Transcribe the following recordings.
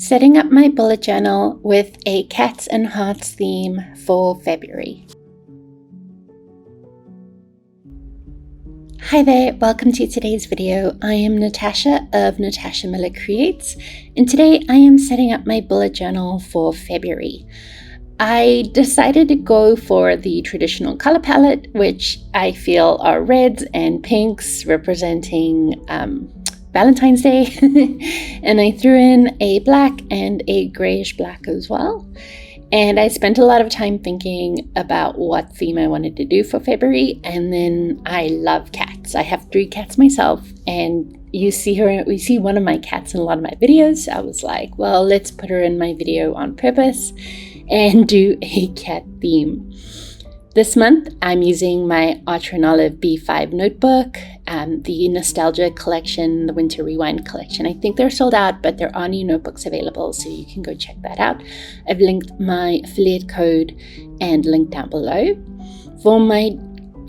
Setting up my bullet journal with a cats and hearts theme for February. Hi there, welcome to today's video. I am Natasha of Natasha Miller Creates, and today I am setting up my bullet journal for February. I decided to go for the traditional color palette, which I feel are reds and pinks representing Valentine's Day, and I threw in a black and a grayish black as well. And I spent a lot of time thinking about what theme I wanted to do for February. And then I love cats. I have 3 cats myself, and we see one of my cats in a lot of my videos. I was like, well, let's put her in my video on purpose and do a cat theme. This month, I'm using my Archer and Olive B5 notebook, the Nostalgia collection, the Winter Rewind collection. I think they're sold out, but there are new notebooks available, so you can go check that out. I've linked my affiliate code and link down below. For my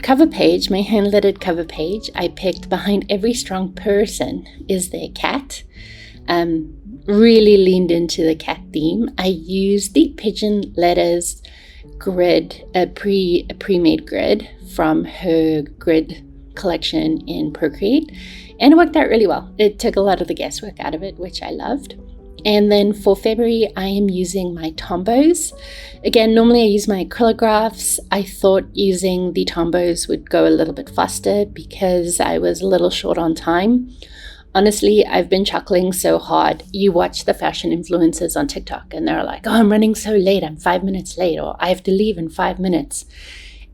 cover page, my hand-lettered cover page, I picked Behind Every Strong Person Is Their Cat. Really leaned into the cat theme. I used the Pigeon Letters grid, a pre-made grid from her grid collection in Procreate, and it worked out really well. It took a lot of the guesswork out of it, which I loved. And then for February, I am using my Tombos. Again, normally I use my acrylographs. I thought using the Tombos would go a little bit faster because I was a little short on time. Honestly, I've been chuckling so hard. You watch the fashion influencers on TikTok and they're like, oh, I'm running so late, I'm 5 minutes late, or I have to leave in 5 minutes.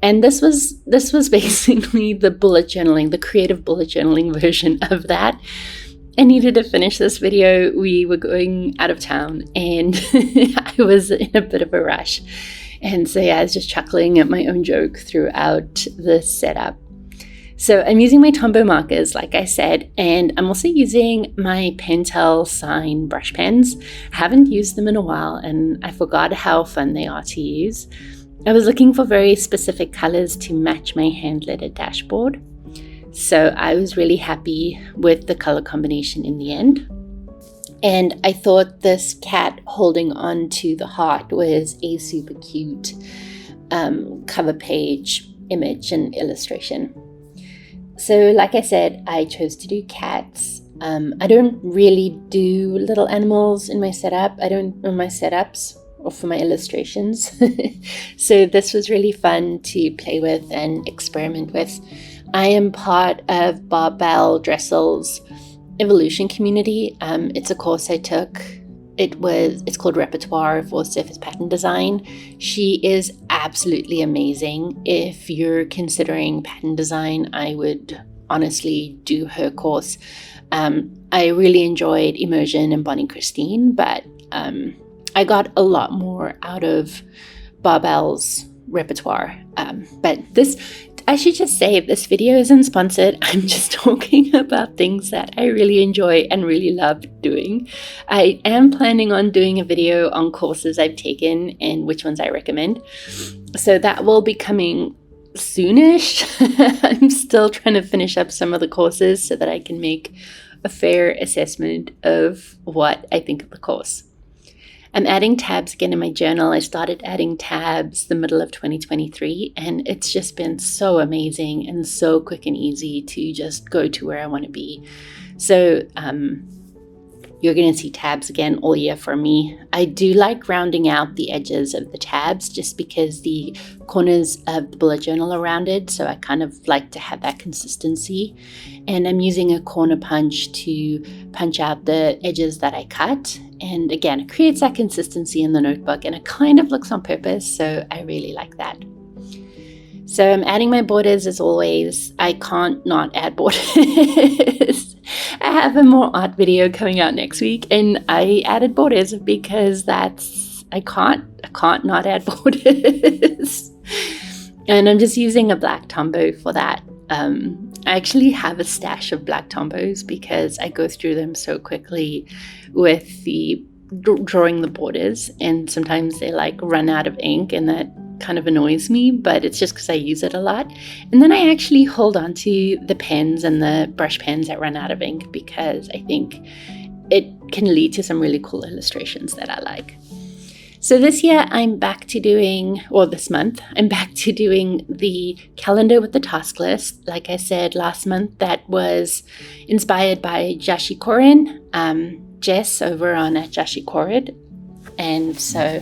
And this was basically the bullet journaling, the creative bullet journaling version of that. I needed to finish this video. We were going out of town and I was in a bit of a rush. And so yeah, I was just chuckling at my own joke throughout the setup. So I'm using my Tombow markers, like I said, and I'm also using my Pentel Sign brush pens. I haven't used them in a while, and I forgot how fun they are to use. I was looking for very specific colors to match my hand-lettered dashboard. So I was really happy with the color combination in the end. And I thought this cat holding on to the heart was a super cute cover page image and illustration. So like I said, I chose to do cats. I don't really do little animals in my setup. On my setups or for my illustrations. So this was really fun to play with and experiment with. I am part of Barbell Dressel's evolution community. It's a course I took. It's called Repertoire for Surface Pattern Design. She is absolutely amazing. If you're considering pattern design, I would honestly do her course. I really enjoyed Immersion and Bonnie Christine, but I got a lot more out of Barbell's Repertoire. But I should just say, this video isn't sponsored. I'm just talking about things that I really enjoy and really love doing. I am planning on doing a video on courses I've taken and which ones I recommend. So that will be coming soonish. I'm still trying to finish up some of the courses so that I can make a fair assessment of what I think of the course. I'm adding tabs again in my journal. I started adding tabs the middle of 2023, and it's just been so amazing and so quick and easy to just go to where I want to be. So you're going to see tabs again all year from me. I do like rounding out the edges of the tabs just because the corners of the bullet journal are rounded, so I kind of like to have that consistency. And I'm using a corner punch to punch out the edges that I cut. And again, it creates that consistency in the notebook, and it kind of looks on purpose, so I really like that. So I'm adding my borders as always. I can't not add borders. I have a more art video coming out next week, and I added borders because I can't not add borders. And I'm just using a black Tombow for that. I actually have a stash of black Tombos because I go through them so quickly with the drawing the borders, and sometimes they like run out of ink, and that kind of annoys me, but it's just because I use it a lot. And then I actually hold on to the pens and the brush pens that run out of ink because I think it can lead to some really cool illustrations that I like. So this year I'm back to doing, or this month, I'm back to doing the calendar with the task list. Like I said last month, that was inspired by Jashi Koren, Jess over on at Jashi Koren. And so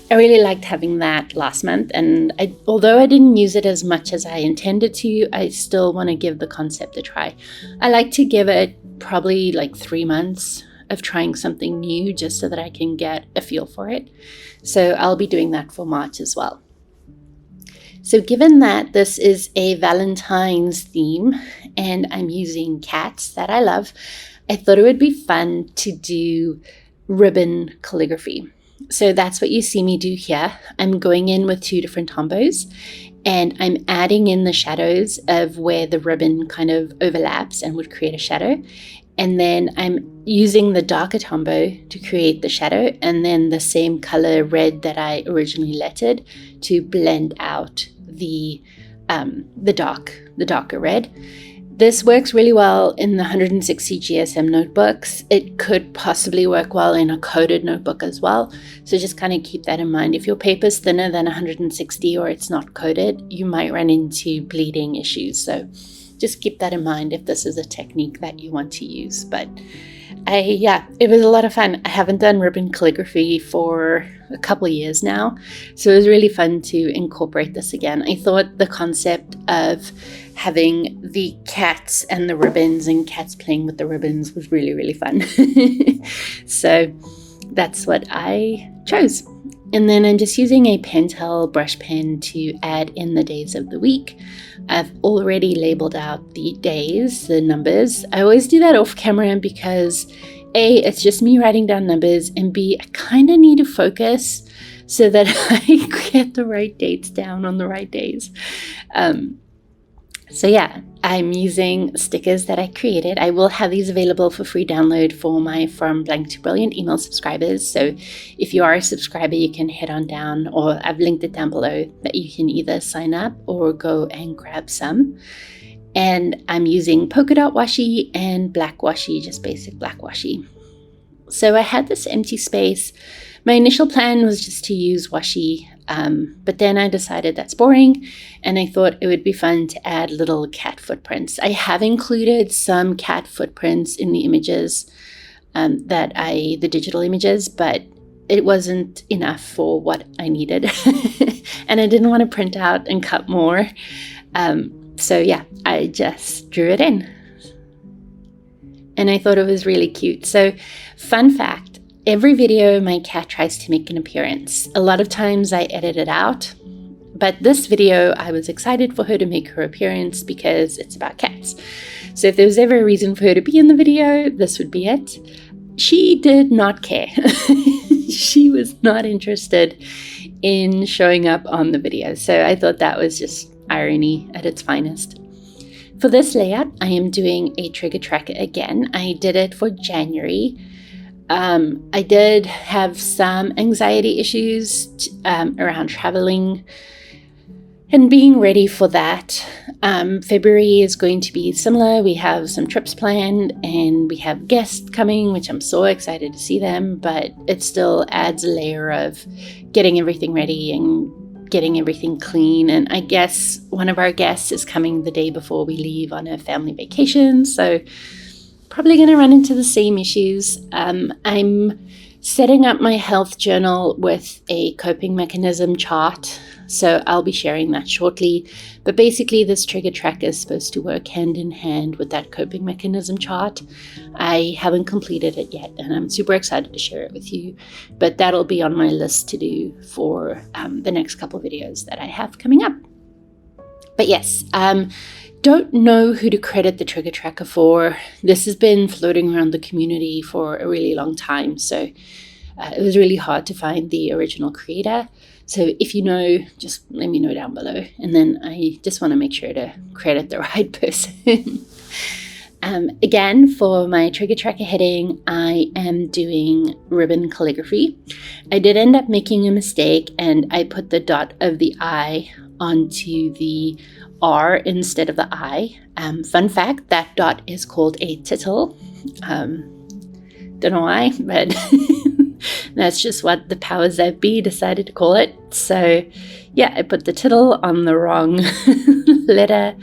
I really liked having that last month. And although I didn't use it as much as I intended to, I still want to give the concept a try. I like to give it probably like 3 months of trying something new just so that I can get a feel for it. So I'll be doing that for March as well. So given that this is a Valentine's theme and I'm using cats that I love, I thought it would be fun to do ribbon calligraphy. So that's what you see me do here. I'm going in with 2 different tombos and I'm adding in the shadows of where the ribbon kind of overlaps and would create a shadow. And then I'm using the darker tombow to create the shadow, and then the same color red that I originally lettered to blend out the darker red. This works really well in the 160 GSM notebooks. It could possibly work well in a coded notebook as well. So just kind of keep that in mind. If your paper is thinner than 160 or it's not coded, you might run into bleeding issues. So just keep that in mind if this is a technique that you want to use. But it was a lot of fun. I haven't done ribbon calligraphy for a couple of years now, so it was really fun to incorporate this again. I thought the concept of having the cats and the ribbons and cats playing with the ribbons was really, really fun. So that's what I chose. And then I'm just using a Pentel brush pen to add in the days of the week. I've already labeled out the days, the numbers. I always do that off camera because A, it's just me writing down numbers, and B, I kind of need to focus so that I get the right dates down on the right days. So yeah, I'm using stickers that I created. I will have these available for free download for my From Blank to Brilliant email subscribers. So if you are a subscriber, you can head on down, or I've linked it down below, that you can either sign up or go and grab some. And I'm using polka dot washi and black washi, just basic black washi. So I had this empty space. My initial plan was just to use washi, but then I decided that's boring, and I thought it would be fun to add little cat footprints. I have included some cat footprints in the images, the digital images, but it wasn't enough for what I needed, and I didn't want to print out and cut more. So yeah, I just drew it in, and I thought it was really cute. So fun fact, every video my cat tries to make an appearance. A lot of times I edit it out, but this video I was excited for her to make her appearance because it's about cats. So if there was ever a reason for her to be in the video, this would be it. She did not care. She was not interested in showing up on the video. So I thought that was just irony at its finest. For this layout, I am doing a trigger tracker again. I did it for January. I did have some anxiety issues around traveling and being ready for that. February is going to be similar. We have some trips planned and we have guests coming, which I'm so excited to see them, but it still adds a layer of getting everything ready and getting everything clean. And I guess one of our guests is coming the day before we leave on a family vacation, so probably going to run into the same issues. I'm setting up my health journal with a coping mechanism chart, so I'll be sharing that shortly. But basically, this trigger tracker is supposed to work hand in hand with that coping mechanism chart. I haven't completed it yet, and I'm super excited to share it with you, but that'll be on my list to do for the next couple of videos that I have coming up. But yes, don't know who to credit the trigger tracker for. This has been floating around the community for a really long time, so it was really hard to find the original creator. So if you know, just let me know down below, and then I just want to make sure to credit the right person. Again, for my trigger tracker heading, I am doing ribbon calligraphy. I did end up making a mistake, and I put the dot of the I onto the R instead of the I. Fun fact, that dot is called a tittle. Don't know why, but that's just what the powers that be decided to call it. So yeah, I put the tittle on the wrong letter.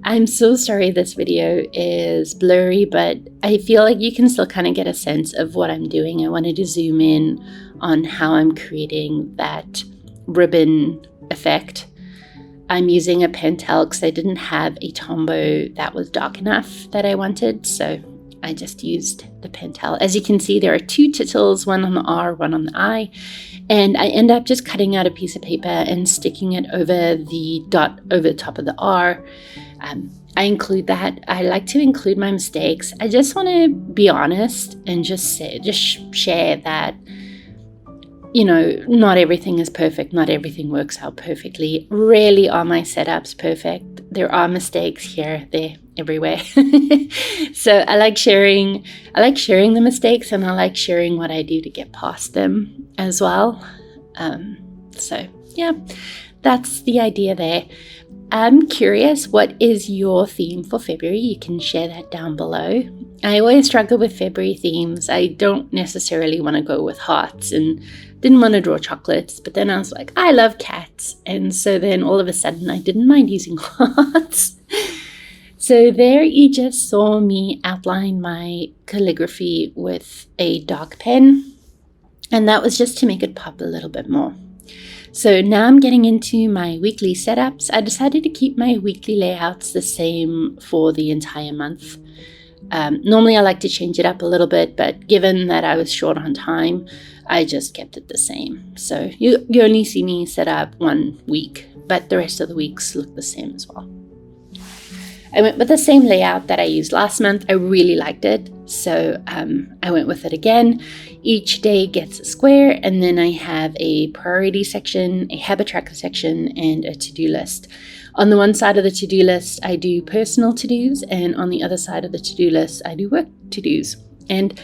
I'm so sorry this video is blurry, but I feel like you can still kind of get a sense of what I'm doing. I wanted to zoom in on how I'm creating that ribbon effect. I'm using a pentel because I didn't have a Tombow that was dark enough that I wanted, so I just used the pentel. As you can see, there are two tittles, one on the R, one on the I, and I end up just cutting out a piece of paper and sticking it over the dot over the top of the R. I include that. I like to include my mistakes. I just want to be honest and just share that, not everything is perfect. Not everything works out perfectly. Rarely are my setups perfect. There are mistakes here, there, everywhere. So I like sharing the mistakes, and I like sharing what I do to get past them as well. So yeah, that's the idea there. I'm curious, what is your theme for February? You can share that down below. I always struggle with February themes. I don't necessarily want to go with hearts and didn't want to draw chocolates, but then I was like, I love cats. And so then all of a sudden I didn't mind using hearts. So there you just saw me outline my calligraphy with a dark pen. And that was just to make it pop a little bit more. So now I'm getting into my weekly setups. I decided to keep my weekly layouts the same for the entire month. Normally I like to change it up a little bit, but given that I was short on time, I just kept it the same. So you only see me set up 1 week, but the rest of the weeks look the same as well. I went with the same layout that I used last month. I really liked it, so I went with it again. Each day gets a square, and then I have a priority section, a habit tracker section, and a to-do list. On the one side of the to-do list, I do personal to-dos, and on the other side of the to-do list, I do work to-dos. And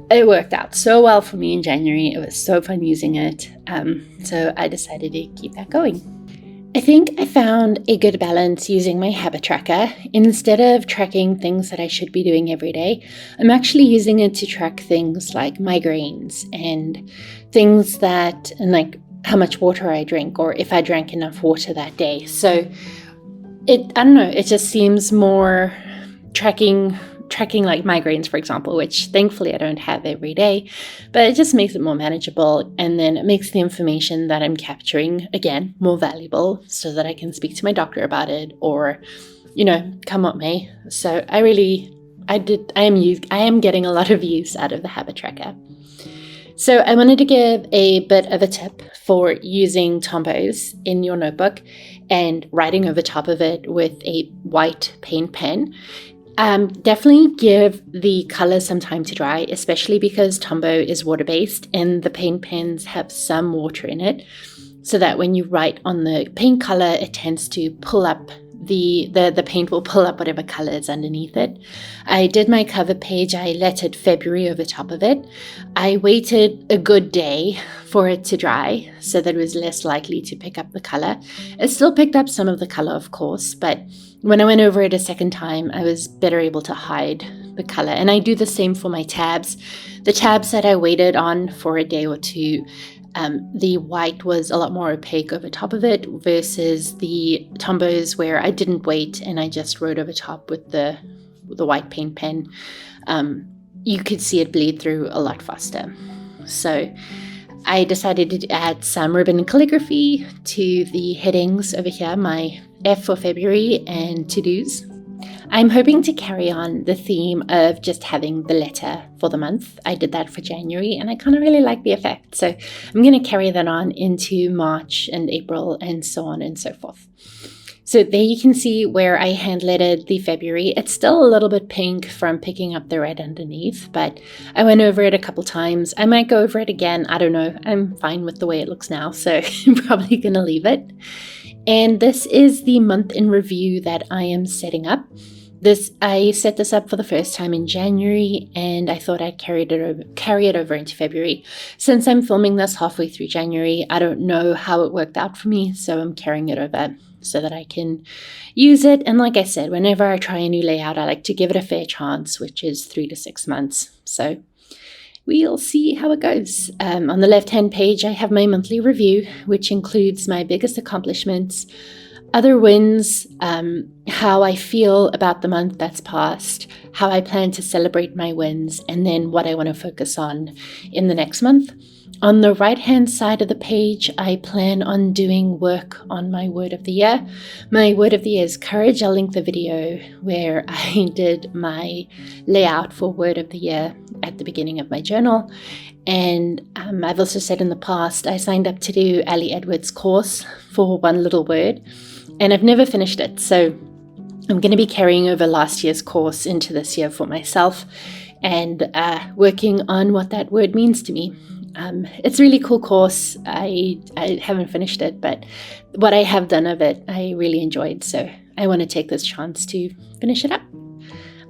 it worked out so well for me in January. It was so fun using it, so I decided to keep that going. I think I found a good balance using my habit tracker. Instead of tracking things that I should be doing every day, I'm actually using it to track things like migraines and things and like how much water I drink, or if I drank enough water that day. So I don't know, it just seems more tracking like migraines, for example, which thankfully I don't have every day, but it just makes it more manageable, and then it makes the information that I'm capturing, again, more valuable so that I can speak to my doctor about it, or, come what may. So I am getting a lot of use out of the habit tracker. So I wanted to give a bit of a tip for using Tombows in your notebook and writing over top of it with a white paint pen. Definitely give the color some time to dry, especially because Tombow is water-based and the paint pens have some water in it, so that when you write on the paint color, it tends to pull up the paint will pull up whatever color is underneath it. I did my cover page. I lettered February over top of it. I waited a good day for it to dry so that it was less likely to pick up the color. It still picked up some of the color, of course, but when I went over it a second time, I was better able to hide the color. And I do the same for my tabs. The tabs that I waited on for a day or two, the white was a lot more opaque over top of it versus the Tombows where I didn't wait and I just wrote over top with the white paint pen. You could see it bleed through a lot faster. So I decided to add some ribbon calligraphy to the headings over here, my F for February and to-dos. I'm hoping to carry on the theme of just having the letter for the month. I did that for January and I kind of really like the effect. So I'm going to carry that on into March and April and so on and so forth. So there you can see where I hand lettered the February. It's still a little bit pink from picking up the red underneath, but I went over it a couple times. I might go over it again. I don't know. I'm fine with the way it looks now, so I'm probably going to leave it. And this is the month in review that I am setting up. I set this up for the first time in January, and I thought I'd carry it over into February. Since I'm filming this halfway through January, I don't know how it worked out for me, so I'm carrying it over so that I can use it. And like I said, whenever I try a new layout, I like to give it a fair chance, which is 3 to 6 months. So we'll see how it goes. On the left-hand page, I have my monthly review, which includes my biggest accomplishments, other wins, how I feel about the month that's passed, how I plan to celebrate my wins, and then what I want to focus on in the next month. On the right-hand side of the page, I plan on doing work on my word of the year. My word of the year is courage. I'll link the video where I did my layout for word of the year at the beginning of my journal. And I've also said in the past, I signed up to do Ali Edwards' course for one little word, and I've never finished it. So I'm going to be carrying over last year's course into this year for myself and working on what that word means to me. It's a really cool course. I haven't finished it, but what I have done of it, I really enjoyed. So I want to take this chance to finish it up.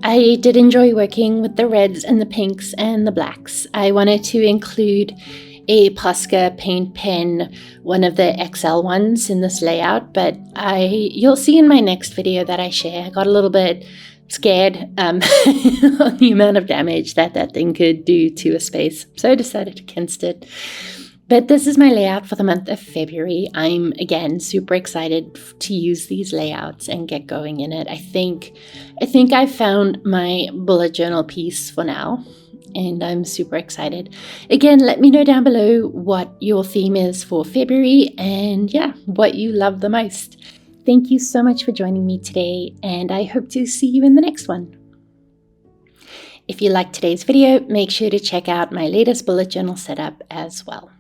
I did enjoy working with the reds and the pinks and the blacks. I wanted to include a Posca paint pen, one of the XL ones in this layout, but you'll see in my next video that I share, I got a little bit scared on the amount of damage that thing could do to a space, so I decided against it. But this is my layout for the month of February. I'm, again, super excited to use these layouts and get going in it. I think I've found my bullet journal piece for now, and I'm super excited. Again, let me know down below what your theme is for February and, yeah, what you love the most. Thank you so much for joining me today, and I hope to see you in the next one. If you liked today's video, make sure to check out my latest bullet journal setup as well.